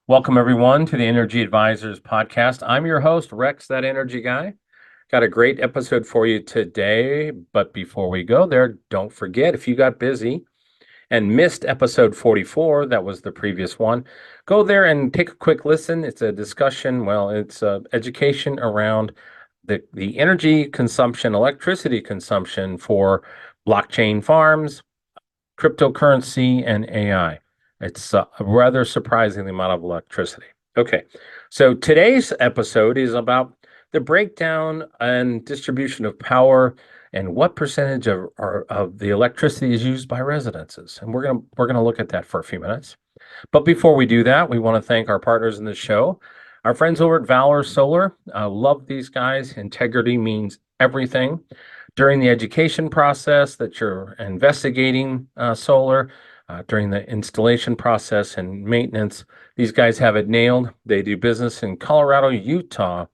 Welcome, everyone, to the Energy Advisors podcast. I'm your host, Rex, that energy guy. Got a great episode for you today. But before we go there, don't forget if you got busy and missed episode 44, that was the previous one, go there and take a quick listen. It's a discussion, it's education around the energy consumption, electricity consumption for blockchain farms, cryptocurrency, and AI. It's a rather surprising the amount of electricity. Okay, so today's episode is about the breakdown and distribution of power and what percentage of the electricity is used by residences. And we're gonna look at that for a few minutes. But before we do that, we want to thank our partners in the show, our friends over at Valor Solar. Love these guys. Integrity means everything. During the education process that you're investigating solar, during the installation process and maintenance, these guys have it nailed. They do business in Colorado, Utah,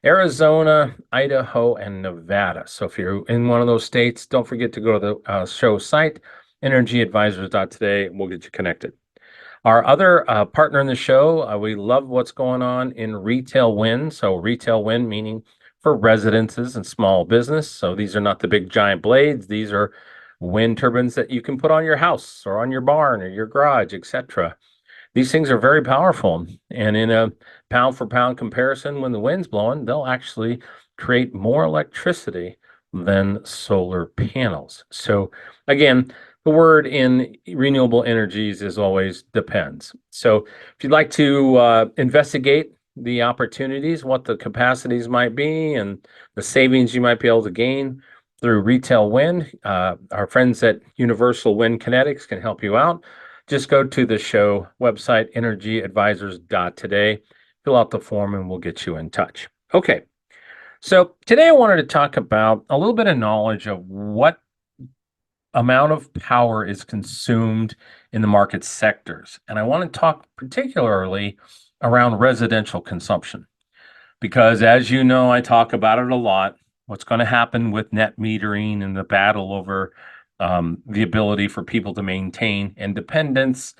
Arizona, Idaho, and Nevada. So if you're in one of those states, don't forget to go to the show site, energyadvisors.today. We'll get you connected. Our other partner in the show, we love what's going on in retail wind. So retail wind meaning for residences and small business. So these are not the big giant blades. These are wind turbines that you can put on your house or on your barn or your garage, etc. These things are very powerful. And in a pound for pound comparison, when the wind's blowing, they'll actually create more electricity than solar panels. So again, the word in renewable energies is always depends. So if you'd like to investigate the opportunities, what the capacities might be, and the savings you might be able to gain through retail wind, our friends at Universal Wind Kinetics can help you out. Just go to the show website, energyadvisors.today, fill out the form, and we'll get you in touch. Okay, so today I wanted to talk about a little bit of knowledge of what amount of power is consumed in the market sectors. And I want to talk particularly around residential consumption, because as you know, I talk about it a lot. What's going to happen with net metering and the battle over the ability for people to maintain independence,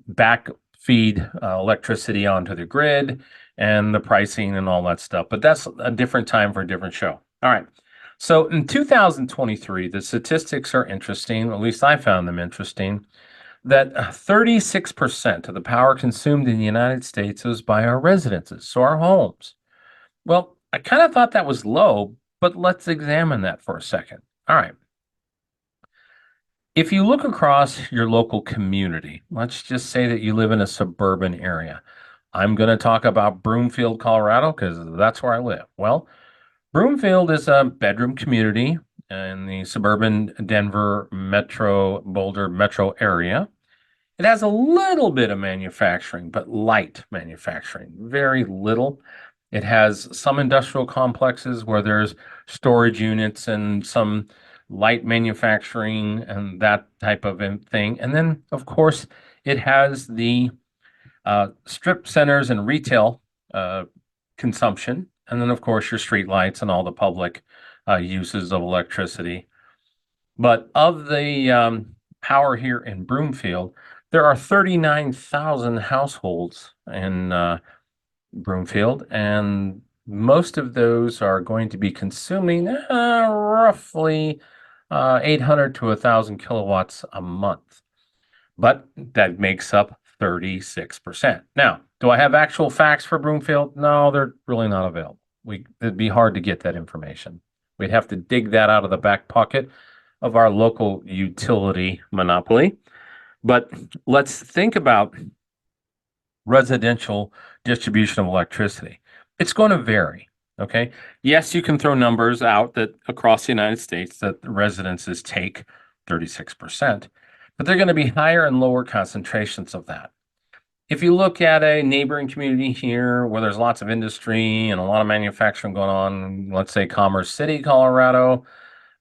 back feed electricity onto the grid, and the pricing and all that stuff. But that's a different time for a different show. All right. So in 2023, the statistics are interesting, at least I found them interesting, that 36% of the power consumed in the United States is by our residences, so our homes. Well, I kind of thought that was low, but let's examine that for a second. All right. If you look across your local community, let's just say that you live in a suburban area. I'm going to talk about Broomfield, Colorado, because that's where I live. Well, Broomfield is a bedroom community in the suburban Denver metro, Boulder metro area. It has a little bit of manufacturing, but light manufacturing, very little. It has some industrial complexes where there's storage units and some light manufacturing and that type of thing. And then, of course, it has the strip centers and retail consumption. And then, of course, your street lights and all the public uses of electricity. But of the power here in Broomfield, there are 39,000 households in Broomfield, and most of those are going to be consuming roughly 800 to 1,000 kilowatts a month. But that makes up 36%. Now, do I have actual facts for Broomfield? No, they're really not available. It'd be hard to get that information. We'd have to dig that out of the back pocket of our local utility monopoly. But let's think about residential distribution of electricity. It's going to vary. Okay. Yes, you can throw numbers out that across the United States that residences take 36%, but they're going to be higher and lower concentrations of that. If you look at a neighboring community here where there's lots of industry and a lot of manufacturing going on, let's say Commerce City, Colorado,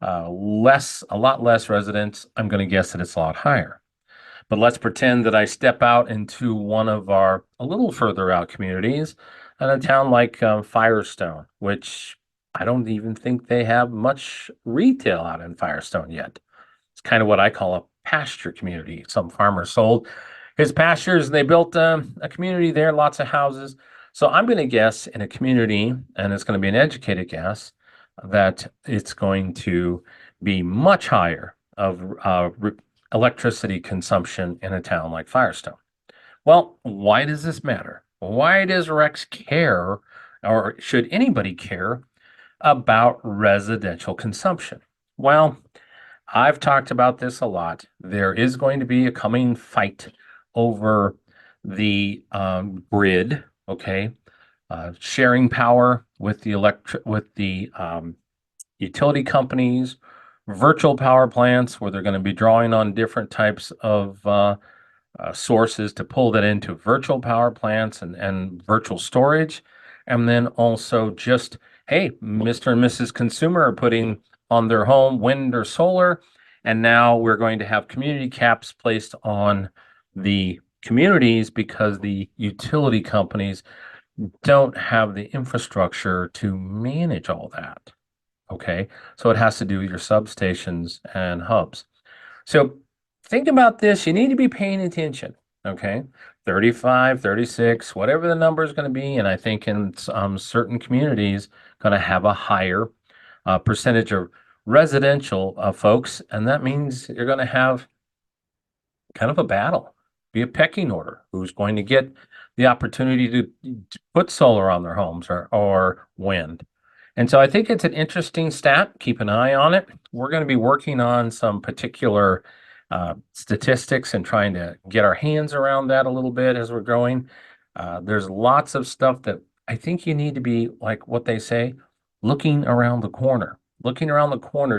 a lot less residents, I'm going to guess that it's a lot higher. But let's pretend that I step out into one of our a little further out communities in a town like Firestone, which I don't even think they have much retail out in Firestone yet. It's kind of what I call a pasture community. Some farmers sold his pastures, and they built a community there, lots of houses. So I'm going to guess in a community, and it's going to be an educated guess, that it's going to be much higher of electricity consumption in a town like Firestone. Well, why does this matter? Why does Rex care, or should anybody care about residential consumption? Well, I've talked about this a lot. There is going to be a coming fight over the grid, okay? Sharing power with the utility companies, virtual power plants where they're going to be drawing on different types of sources to pull that into virtual power plants and virtual storage. And then also just, hey, Mr. and Mrs. Consumer are putting on their home wind or solar. And now we're going to have community caps placed on the communities because the utility companies don't have the infrastructure to manage all that. Okay. So it has to do with your substations and hubs. So think about this. You need to be paying attention. Okay. 35, 36, whatever the number is going to be. And I think in certain communities, going to have a higher percentage of residential folks. And that means you're going to have kind of a battle, be a pecking order. Who's going to get the opportunity to put solar on their homes or wind? And so I think it's an interesting stat. Keep an eye on it. We're going to be working on some particular statistics and trying to get our hands around that a little bit as we're going. There's lots of stuff that I think you need to be, like what they say, looking around the corner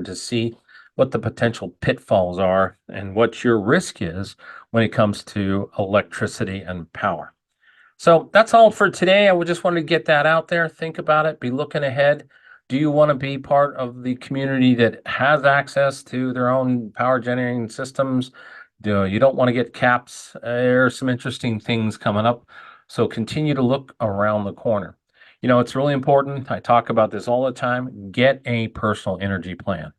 to see what the potential pitfalls are and what your risk is when it comes to electricity and power. So that's all for today. I would just want to get that out there. Think about it. Be looking ahead. Do you want to be part of the community that has access to their own power generating systems? You don't want to get caps? There are some interesting things coming up. So continue to look around the corner. You know, it's really important. I talk about this all the time. Get a personal energy plan.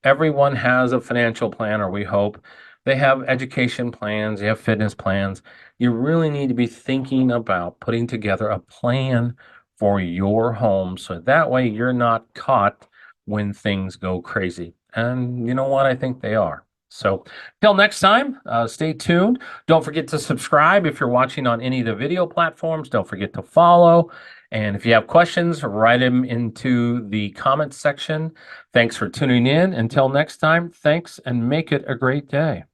Everyone has a financial plan, or we hope. They have education plans, they have fitness plans. You really need to be thinking about putting together a plan for your home so that way you're not caught when things go crazy. And you know what? I think they are. So, till next time, stay tuned. Don't forget to subscribe if you're watching on any of the video platforms. Don't forget to follow. And if you have questions, write them into the comments section. Thanks for tuning in. Until next time, thanks and make it a great day.